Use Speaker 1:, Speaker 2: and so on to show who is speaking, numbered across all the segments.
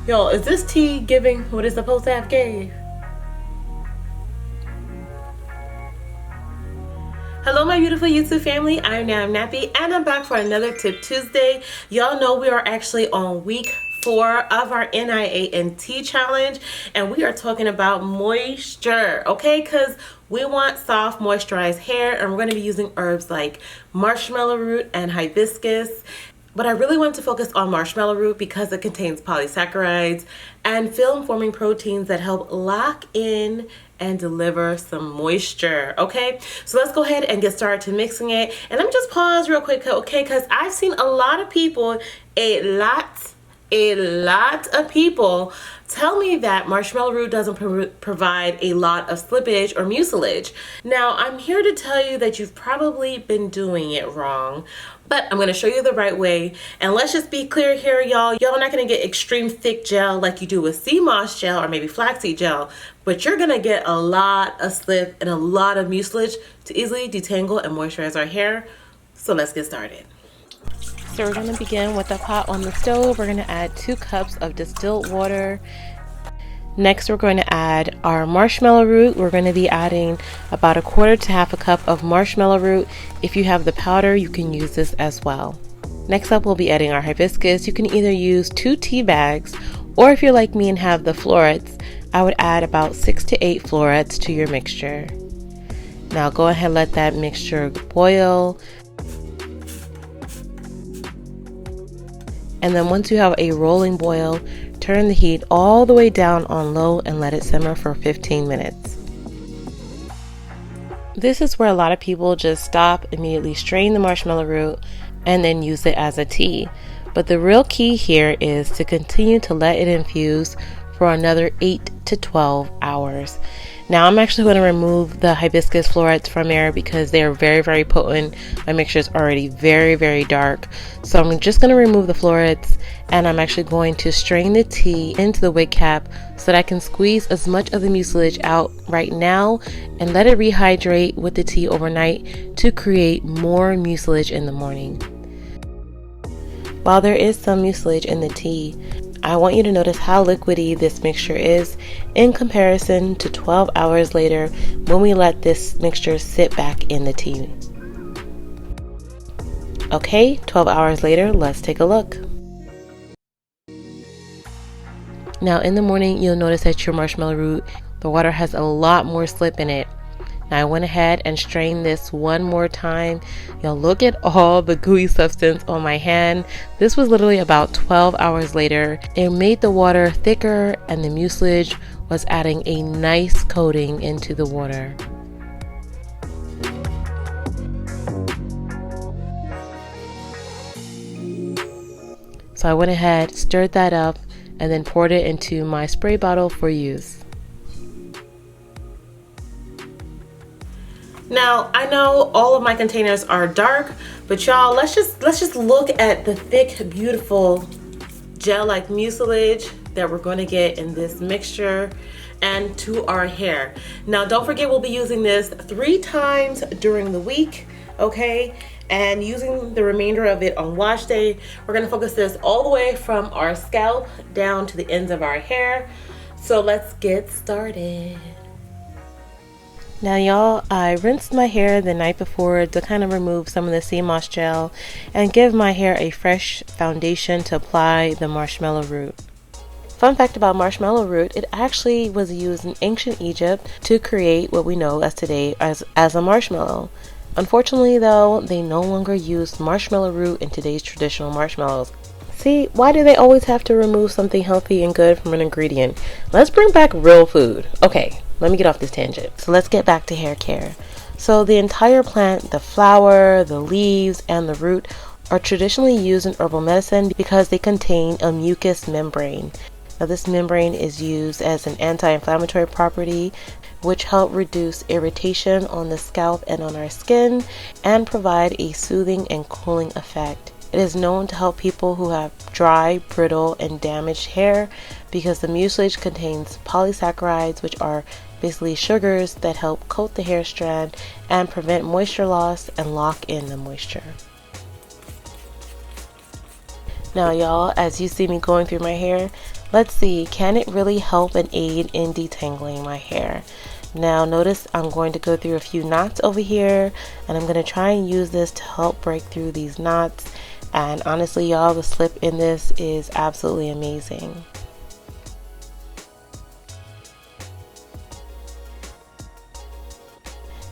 Speaker 1: Yo, is this tea giving what it's supposed to have gave? Hello my beautiful YouTube family, I'm NowIamNappy and I'm back for another Tip Tuesday. Y'all know we are actually on week 4 of our NIANT challenge and we are talking about moisture, okay? Because we want soft moisturized hair and we're going to be using herbs like marshmallow root and hibiscus. But I really want to focus on marshmallow root because it contains polysaccharides and film-forming proteins that help lock in and deliver some moisture, okay? So let's go ahead and get started to mixing it. And let me just pause real quick, okay? Because I've seen a lot of people, a lot of people tell me that marshmallow root doesn't provide a lot of slippage or mucilage. Now, I'm here to tell you that you've probably been doing it wrong, but I'm going to show you the right way. And let's just be clear here, y'all. Y'all are not going to get extreme thick gel like you do with sea moss gel or maybe flaxseed gel, but you're going to get a lot of slip and a lot of mucilage to easily detangle and moisturize our hair. So let's get started. So we're going to begin with a pot on the stove. We're going to add 2 cups of distilled water. Next, we're going to add our marshmallow root. We're going to be adding about 1/4 to 1/2 cup of marshmallow root. If you have the powder, you can use this as well. Next up, we'll be adding our hibiscus. You can either use 2 tea bags, or if you're like me and have the florets, I would add about 6 to 8 florets to your mixture. Now go ahead and let that mixture boil. And then once you have a rolling boil, turn the heat all the way down on low and let it simmer for 15 minutes. This is where a lot of people just stop, immediately strain the marshmallow root, and then use it as a tea. But the real key here is to continue to let it infuse for another 8 to 12 hours. Now I'm actually going to remove the hibiscus florets from here because they are very potent. My mixture is already very dark. So I'm just going to remove the florets and I'm actually going to strain the tea into the wig cap so that I can squeeze as much of the mucilage out right now and let it rehydrate with the tea overnight to create more mucilage in the morning. While there is some mucilage in the tea, I want you to notice how liquidy this mixture is in comparison to 12 hours later when we let this mixture sit back in the tea. Okay, 12 hours later, let's take a look. Now in the morning, you'll notice that your marshmallow root, the water has a lot more slip in it. Now I went ahead and strained this one more time. You'll look at all the gooey substance on my hand. This was literally about 12 hours later. It made the water thicker and the mucilage was adding a nice coating into the water. So I went ahead, stirred that up, and then poured it into my spray bottle for use. Now, I know all of my containers are dark, but y'all, let's just look at the thick, beautiful gel-like mucilage that we're going to get in this mixture and to our hair. Now, don't forget we'll be using this 3 times during the week, okay? And using the remainder of it on wash day. We're going to focus this all the way from our scalp down to the ends of our hair. So let's get started. Now y'all, I rinsed my hair the night before to kind of remove some of the sea moss gel and give my hair a fresh foundation to apply the marshmallow root. Fun fact about marshmallow root, it actually was used in ancient Egypt to create what we know as today as a marshmallow. Unfortunately though, they no longer use marshmallow root in today's traditional marshmallows. See, why do they always have to remove something healthy and good from an ingredient? Let's bring back real food. Okay, let me get off this tangent. So let's get back to hair care. So the entire plant, the flower, the leaves, and the root are traditionally used in herbal medicine because they contain a mucous membrane. Now this membrane is used as an anti-inflammatory property which help reduce irritation on the scalp and on our skin and provide a soothing and cooling effect. It is known to help people who have dry, brittle, and damaged hair because the mucilage contains polysaccharides, which are basically sugars that help coat the hair strand and prevent moisture loss and lock in the moisture. Now y'all, as you see me going through my hair, Let's see, can it really help and aid in detangling my hair? Now notice I'm going to go through a few knots over here, and I'm going to try and use this to help break through these knots. And honestly, y'all, the slip in this is absolutely amazing.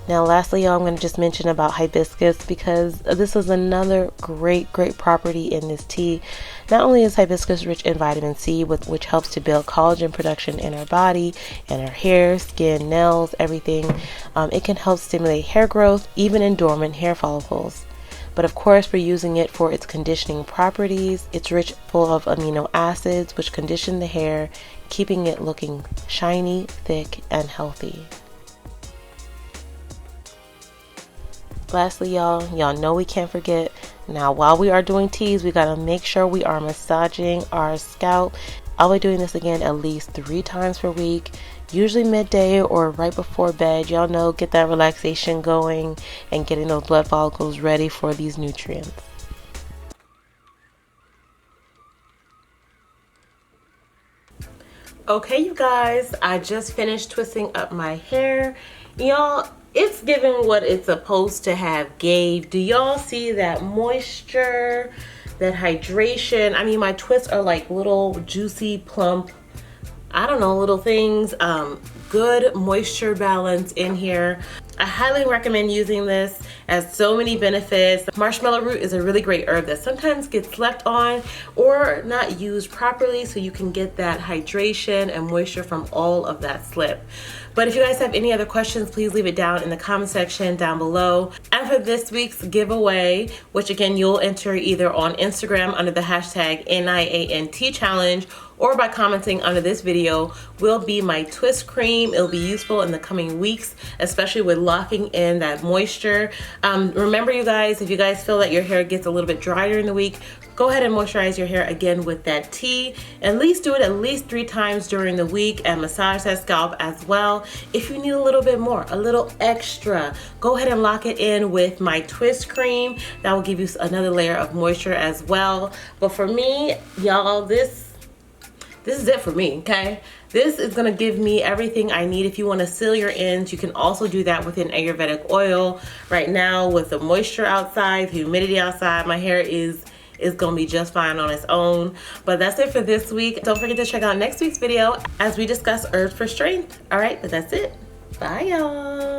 Speaker 1: Now lastly, y'all, I'm going to just mention about hibiscus, because this is another great property in this tea. Not only is hibiscus rich in vitamin C, which helps to build collagen production in our body and our hair, skin, nails, everything. It can help stimulate hair growth, even in dormant hair follicles. But of course, we're using it for its conditioning properties. It's rich full of amino acids, which condition the hair, keeping it looking shiny, thick, and healthy. Lastly, y'all know we can't forget, now while we are doing teas, we gotta make sure we are massaging our scalp. I'll be doing this again at least 3 times per week, usually midday or right before bed. Y'all know, get that relaxation going and getting those blood follicles ready for these nutrients. Okay, you guys, I just finished twisting up my hair. Y'all, it's giving what it's supposed to have gave. Do y'all see that moisture, that hydration? I mean, my twists are like little juicy, plump, I don't know, little things. Good moisture balance in here. I highly recommend using this, as so many benefits. Marshmallow root is a really great herb that sometimes gets slept on or not used properly, so you can get that hydration and moisture from all of that slip. But if you guys have any other questions, please leave it down in the comment section down below. And for this week's giveaway, which again, you'll enter either on Instagram under the hashtag NIANT challenge, or by commenting under this video, will be my twist cream. It'll be useful in the coming weeks, especially with locking in that moisture. Remember, you guys, if you guys feel that your hair gets a little bit dry during the week, go ahead and moisturize your hair again with that tea. At least do it at least 3 times during the week, and massage that scalp as well. If you need a little bit more, a little extra, go ahead and lock it in with my twist cream. That will give you another layer of moisture as well. But for me, y'all, this is it for me, okay? This is gonna give me everything I need. If you wanna seal your ends, you can also do that with an Ayurvedic oil. Right now, with the moisture outside, the humidity outside, my hair is gonna be just fine on its own. But that's it for this week. Don't forget to check out next week's video as we discuss herbs for strength. All right, but that's it. Bye, y'all.